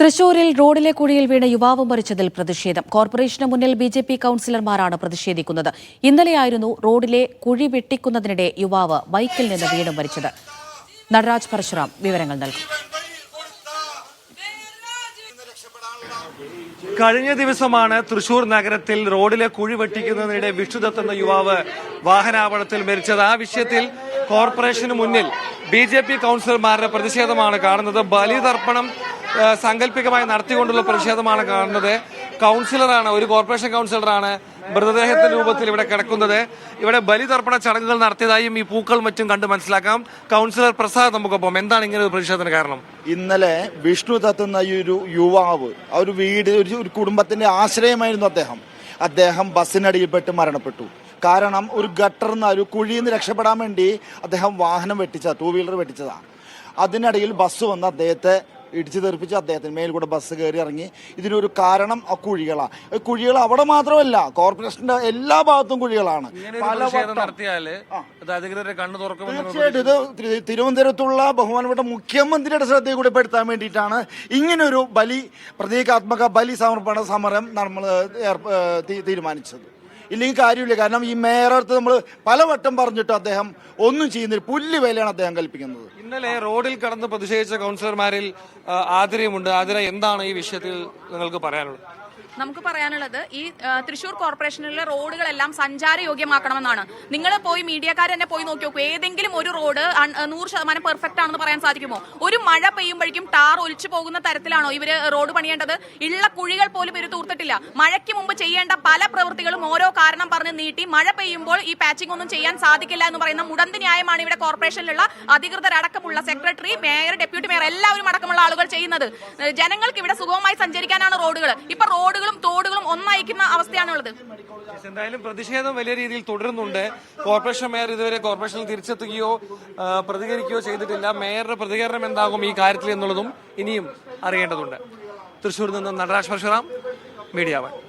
തൃശൂരിൽ റോഡിലെ കുഴിയിൽ വീണ യുവാവ് മരിച്ചതിൽ പ്രതിഷേധം. കോർപ്പറേഷന് മുന്നിൽ ബിജെപി കൌൺസിലർമാരാണ് പ്രതിഷേധിക്കുന്നത്. ഇന്നലെയായിരുന്നു റോഡിലെ കുഴി വെട്ടിക്കുന്നതിനിടെ യുവാവ് ബൈക്കിൽ നിന്ന് വീണ് മരിച്ചത്. നടരാജ് പരശുറാം വിവരങ്ങൾ നൽകും. കഴിഞ്ഞ ദിവസമാണ് തൃശൂർ നഗരത്തിൽ റോഡിലെ കുഴി വെട്ടിക്കുന്നതിനിടെ വിഷ്ണുദത്ത് എന്ന യുവാവ് വാഹനാപകടത്തിൽ മരിച്ചത്. ആ വിഷയത്തിൽ കോർപ്പറേഷന് മുന്നിൽ ബിജെപി കൌൺസിലർമാരുടെ പ്രതിഷേധമാണ് കാണുന്നത്. ബലിതർപ്പണം സാങ്കല്പികമായി നടത്തിക്കൊണ്ടുള്ള പ്രതിഷേധമാണ് കാണുന്നത്. കൌൺസിലറാണ്, ഒരു കോർപ്പറേഷൻ കൌൺസിലറാണ് മൃതദേഹത്തിന്റെ രൂപത്തിൽ ഇവിടെ കിടക്കുന്നത്. ഇവിടെ ബലിതർപ്പണ ചടങ്ങുകൾ നടത്തിയതായും ഈ പൂക്കൾ മറ്റും കണ്ട് മനസ്സിലാക്കാം. കൌൺസിലർ പ്രസാദ് നമുക്കൊപ്പം. എന്താണ് ഇങ്ങനെ ഒരു പ്രതിഷേധത്തിന് കാരണം? ഇന്നലെ വിഷ്ണുദത്ത് എന്ന ഒരു യുവാവ് ആ ഒരു വീട് ഒരു കുടുംബത്തിന്റെ ആശ്രയമായിരുന്നു അദ്ദേഹം ബസ്സിനടിയിൽപ്പെട്ട് മരണപ്പെട്ടു. കാരണം ഒരു ഗട്ടറിന്ന് ഒരു കുഴിയിൽ നിന്ന് രക്ഷപ്പെടാൻ വേണ്ടി അദ്ദേഹം വാഹനം വെട്ടിച്ചതാണ്, 2 വീലർ വെട്ടിച്ചതാണ്. അതിനിടയിൽ ബസ് വന്ന് അദ്ദേഹത്തെ ഇടിച്ചു തെറിപ്പിച്ച് അദ്ദേഹത്തിന് മേൽക്കൂടെ ബസ് കയറി ഇറങ്ങി. ഇതിനൊരു കാരണം ആ കുഴികളാണ്. കുഴികൾ അവിടെ മാത്രമല്ല, കോർപ്പറേഷന്റെ എല്ലാ ഭാഗത്തും കുഴികളാണ്. തീർച്ചയായിട്ടും ഇത് തിരുവനന്തപുരത്തുള്ള ബഹുമാനപ്പെട്ട മുഖ്യമന്ത്രിയുടെ ശ്രദ്ധയിൽ കൂടി പെടുത്താൻ വേണ്ടിയിട്ടാണ് ഇങ്ങനൊരു പ്രതീകാത്മക ബലി സമർപ്പണ സമരം നമ്മൾ തീരുമാനിച്ചത്. ഇല്ലെങ്കിൽ കാര്യമില്ല. കാരണം ഈ മേയറടുത്ത് നമ്മൾ പലവട്ടം പറഞ്ഞിട്ട് അദ്ദേഹം ഒന്നും ചെയ്യുന്നില്ല. പുല്ല് വിലയാണ് അദ്ദേഹം കൽപ്പിക്കുന്നത്. ഇന്നലെ റോഡിൽ കടന്ന് പ്രതിഷേധിച്ച കൌൺസിലർമാരിൽ ആതിരയുമുണ്ട്. ആതിര, എന്താണ് ഈ വിഷയത്തിൽ നിങ്ങൾക്ക് പറയാനുള്ളത്? നമുക്ക് പറയാനുള്ളത്, ഈ തൃശൂർ കോർപ്പറേഷനിലെ റോഡുകളെല്ലാം സഞ്ചാരയോഗ്യമാക്കണമെന്നാണ്. നിങ്ങൾ പോയി മീഡിയക്കാർ തന്നെ പോയി നോക്കി നോക്കൂ. ഏതെങ്കിലും ഒരു റോഡ് 100% പെർഫെക്റ്റ് ആണെന്ന് പറയാൻ സാധിക്കുമോ? ഒരു മഴ പെയ്യുമ്പോഴേക്കും ടാർ ഒലിച്ചു പോകുന്ന തരത്തിലാണോ ഇവര് റോഡ് പണിയേണ്ടത്? ഉള്ള കുഴികൾ പോലും ഇവർ തൂർത്തിട്ടില്ല. മഴയ്ക്ക് മുമ്പ് ചെയ്യേണ്ട പല പ്രവൃത്തികളും ഓരോ കാരണം പറഞ്ഞ് നീട്ടി മഴ പെയ്യുമ്പോൾ ഈ പാച്ചിംഗ് ഒന്നും ചെയ്യാൻ സാധിക്കില്ല എന്ന് പറയുന്ന മുടന്ത് ന്യായമാണ് ഇവിടെ കോർപ്പറേഷനിലുള്ള അധികൃതരടക്കമുള്ള സെക്രട്ടറി, മേയർ, ഡെപ്യൂട്ടി മേയർ എല്ലാവരും അടക്കമുള്ള ആളുകൾ ചെയ്യുന്നത്. ജനങ്ങൾക്ക് ഇവിടെ സുഗമമായി സഞ്ചരിക്കാനാണ് റോഡുകൾ. ഇപ്പൊ റോഡുകളും തോടുകളും ഒന്നയക്കുന്ന അവസ്ഥയാണുള്ളത്. എന്തായാലും പ്രതിഷേധം വലിയ രീതിയിൽ തുടരുന്നുണ്ട്. കോർപ്പറേഷൻ മേയർ ഇതുവരെ കോർപ്പറേഷനിൽ തിരിച്ചെത്തുകയോ പ്രതികരിക്കുകയോ ചെയ്തിട്ടില്ല. മേയറുടെ പ്രതികരണം എന്താകും ഈ കാര്യത്തിൽ എന്നുള്ളതും ഇനിയും അറിയേണ്ടതുണ്ട്. തൃശൂരിൽ നിന്ന് നടരാജ് പരശുറാം, മീഡിയ 1.